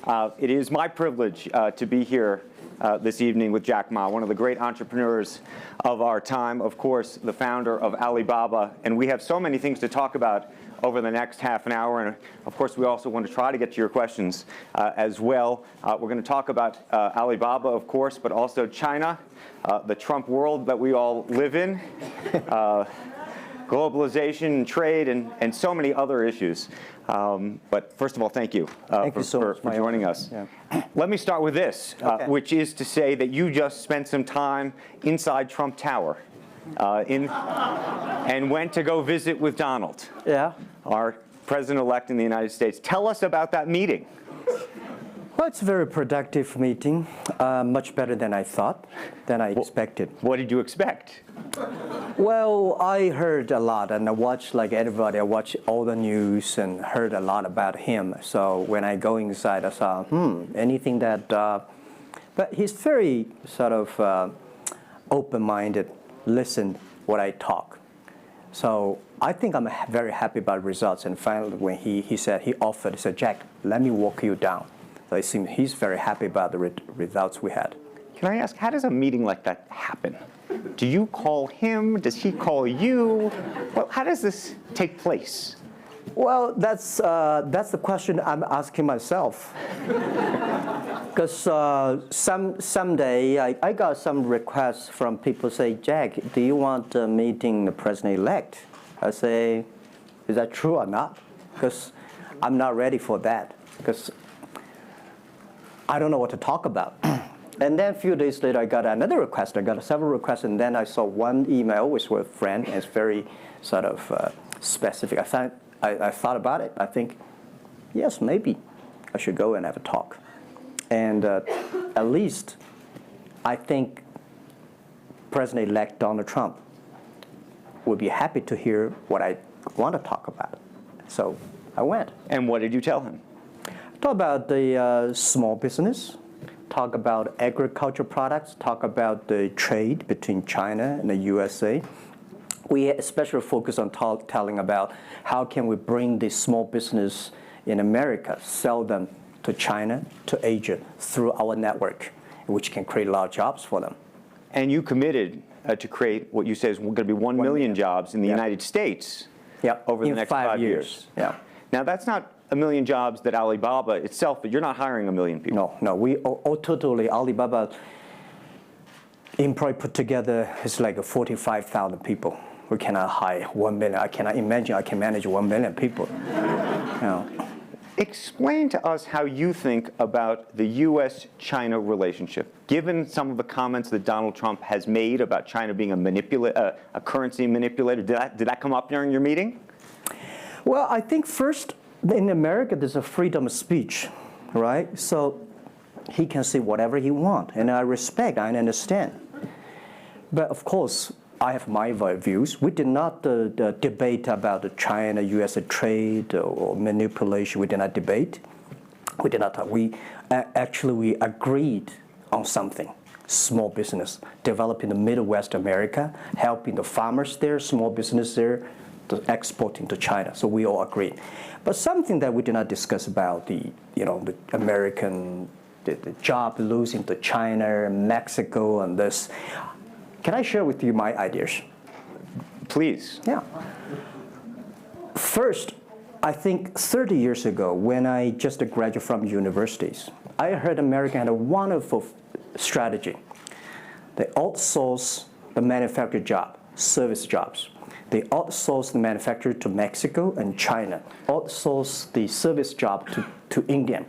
It is my privilege to be here this evening with Jack Ma, one of the great entrepreneurs of our time, of course, the founder of Alibaba. And we have so many things to talk about over the next half an hour. And of course, we also want to try to get to your questions as well. We're going to talk about Alibaba, of course, but also China, the Trump world that we all live in, globalization, trade, and so many other issues. But first of all, thank you, for joining us. Yeah. Let me start with this, which is to say that you just spent some time inside Trump Tower and went to go visit with Donald, our president-elect in the United States. Tell us about that meeting. Well, it's a very productive meeting, much better than I thought, than I expected. What did you expect? Well, I heard a lot, and I watched, like everybody, I watched all the news and heard a lot about him. So when I go inside, I saw, anything that, but he's very sort of open-minded, listen what I talk. So I think I'm very happy about results. And finally, when he said, he said, Jack, let me walk you down. So it seems he's very happy about the results we had. Can I ask, how does a meeting like that happen? Do you call him? Does he call you? Well, how does this take place? Well, that's the question I'm asking myself. Because someday I got some requests from people say, Jack, do you want a meeting the president-elect? I say, is that true or not? Because I'm not ready for that. Because I don't know what to talk about. And then a few days later, I got another request. I got several requests, and then I saw one email with a friend, and it's very sort of specific. I thought about it. I think, yes, maybe I should go and have a talk. And at least I think President-elect Donald Trump would be happy to hear what I want to talk about. So I went. And what did you tell him? Talk about the small business, talk about agricultural products, talk about the trade between China and the USA. We especially focus on telling about how can we bring the small business in America, sell them to China, to Asia, through our network, which can create a lot of jobs for them. And you committed to create what you say is going to be 1 million jobs in the United States over the next 5 years. Yeah. Now, that's not a million jobs that Alibaba itself, but you're not hiring 1 million people. No, we totally, Alibaba employee put together is like 45,000 people. We cannot hire 1 million. I cannot imagine I can manage 1 million people. Explain to us how you think about the U.S.-China relationship, given some of the comments that Donald Trump has made about China being a currency manipulator. Did that come up during your meeting? Well, I think first, in America, there's a freedom of speech, right? So he can say whatever he wants, and I respect, I understand. But of course, I have my views. We did not debate about the China-U.S. trade or manipulation. We did not debate. We did not talk. We agreed on something. Small business, developing the Midwest America, helping the farmers there, small business there, exporting to China. So we all agreed. But something that we did not discuss about the American the job losing to China, Mexico, and this. Can I share with you my ideas? Please. Yeah. First, I think 30 years ago, when I just graduated from universities, I heard America had a wonderful strategy. They outsource the manufacturing job, service jobs. They outsource the manufacturer to Mexico and China, outsource the service job to India.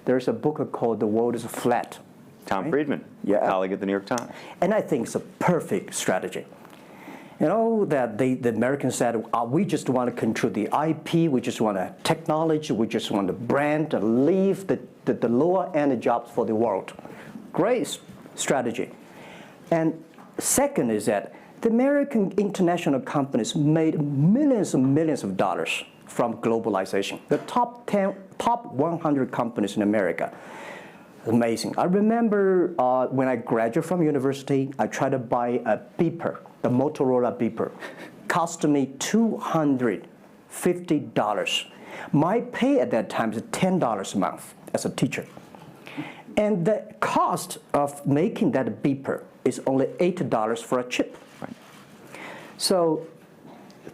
There's a book called The World is Flat. Tom Friedman, colleague at the New York Times. And I think it's a perfect strategy. You know, that the Americans said, we just want to control the IP, we just want technology, we just want the brand, and leave the lower-end jobs for the world. Great strategy. And second is that the American international companies made millions and millions of dollars from globalization. The top 100 companies in America. Amazing. I remember when I graduated from university, I tried to buy a beeper, the Motorola beeper. Cost me $250 $50. My pay at that time is $10 a month as a teacher. And the cost of making that beeper is only $8 for a chip. Right. So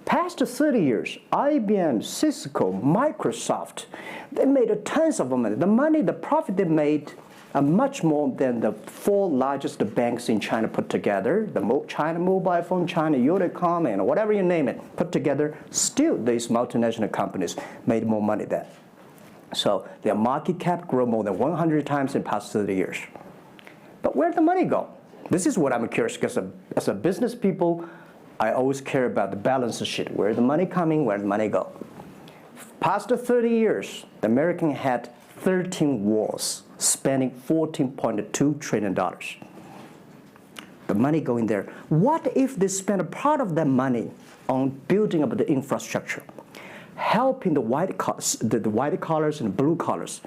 past 30 years, IBM, Cisco, Microsoft, they made tons of money. The profit they made are much more than the 4 largest banks in China put together, the China Mobile Phone, China Unicom, and whatever you name it, put together. Still, these multinational companies made more money then. So their market cap grew more than 100 times in the past 30 years. But where did the money go? This is what I'm curious, because as a business people, I always care about the balance sheet. Where the money coming, where the money go? Past 30 years, the American had 13 wars, spending $14.2 trillion. The money going there. What if they spend a part of that money on building up the infrastructure, helping the white collars and blue collars?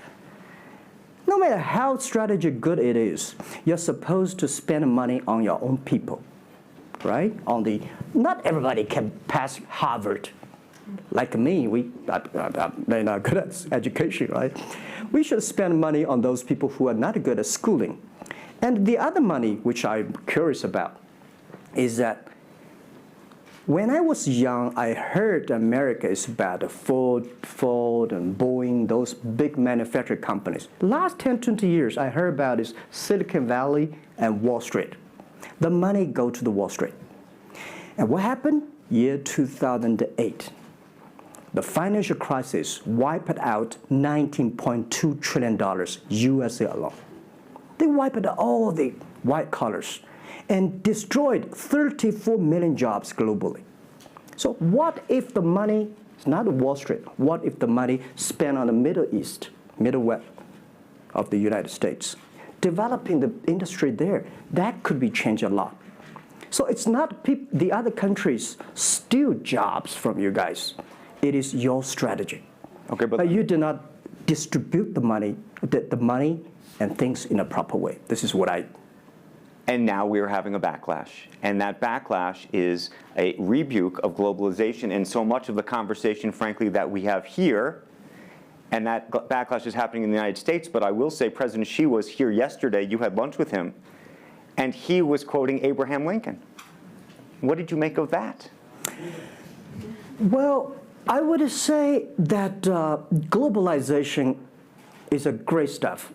No matter how strategy good it is, you're supposed to spend money on your own people, right? Not everybody can pass Harvard. Like me, they're not good at education, right? We should spend money on those people who are not good at schooling. And the other money, which I'm curious about, is that when I was young, I heard America is about Ford and Boeing, those big manufacturing companies. Last 10, 20 years, I heard about is Silicon Valley and Wall Street. The money go to the Wall Street. And what happened? Year 2008. The financial crisis wiped out $19.2 trillion USA alone. They wiped out all the white collars and destroyed 34 million jobs globally. So what if the money is not Wall Street? What if the money spent on the Middle East, Middle West of the United States, developing the industry there? That could be changed a lot. So it's not the other countries steal jobs from you guys. It is your strategy. Okay, but you do not distribute the money and things in a proper way. This is what I. And now we're having a backlash. And that backlash is a rebuke of globalization. And so much of the conversation, frankly, that we have here, and that backlash is happening in the United States. But I will say President Xi was here yesterday. You had lunch with him. And he was quoting Abraham Lincoln. What did you make of that? Well, I would say that globalization is a great stuff.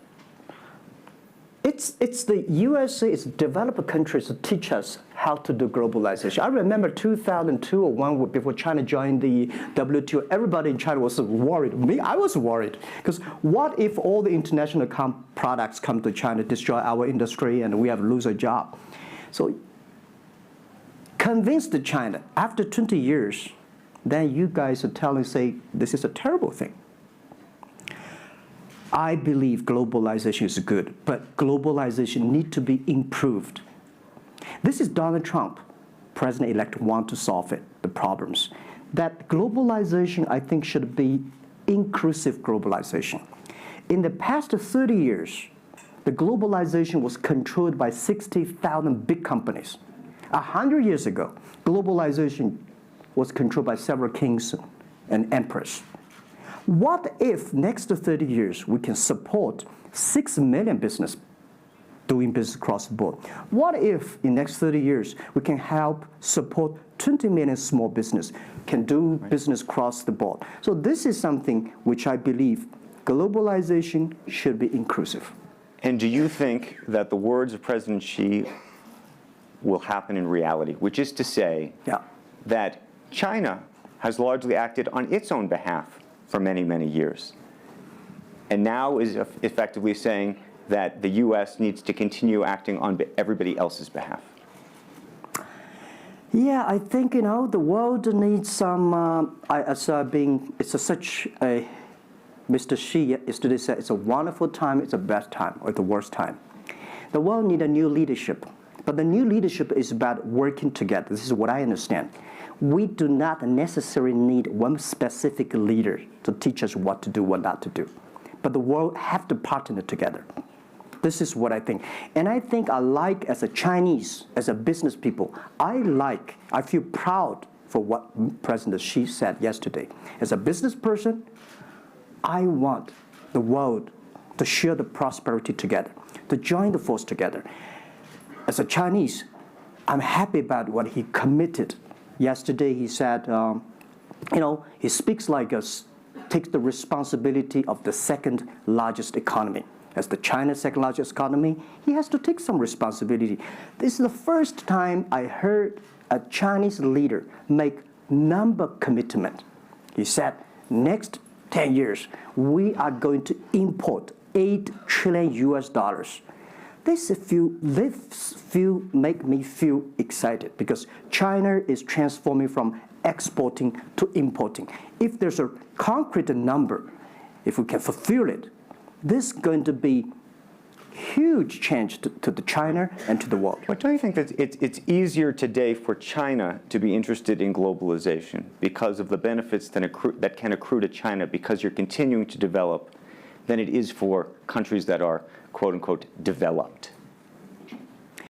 It's the USA, it's developed countries to teach us how to do globalization. I remember 2002 or 1 before China joined the WTO, everybody in China was worried. Me, I was worried. Because what if all the international products come to China, destroy our industry, and we have lose a job? So convinced China, after 20 years, then you guys are say, this is a terrible thing. I believe globalization is good, but globalization needs to be improved. This is Donald Trump, President-elect, want to solve it, the problems. That globalization, I think, should be inclusive globalization. In the past 30 years, the globalization was controlled by 60,000 big companies. 100 years ago, globalization was controlled by several kings and emperors. What if next 30 years we can support 6 million business doing business across the board? What if in next 30 years we can help support 20 million small business can do business across the board? So this is something which I believe globalization should be inclusive. And do you think that the words of President Xi will happen in reality, which is to say that China has largely acted on its own behalf for many, many years, and now is effectively saying that the U.S. needs to continue acting on everybody else's behalf? Yeah, I think, the world needs some, such a, Mr. Xi yesterday said, it's a wonderful time, it's a bad time, or the worst time. The world needs a new leadership, but the new leadership is about working together. This is what I understand. We do not necessarily need one specific leader to teach us what to do, what not to do. But the world have to partner together. This is what I think. And I think as a Chinese, as a business people, I feel proud for what President Xi said yesterday. As a business person, I want the world to share the prosperity together, to join the force together. As a Chinese, I'm happy about what he committed. Yesterday he said, he speaks like us, takes the responsibility of the second largest economy. As the China's second largest economy, he has to take some responsibility. This is the first time I heard a Chinese leader make number commitment. He said, next 10 years, we are going to import 8 trillion US dollars. This make me feel excited because China is transforming from exporting to importing. If there's a concrete number, if we can fulfill it, this is going to be huge change to the China and to the world. But don't you think that it's easier today for China to be interested in globalization because of the benefits that can accrue to China because you're continuing to develop than it is for countries that are, quote unquote, developed?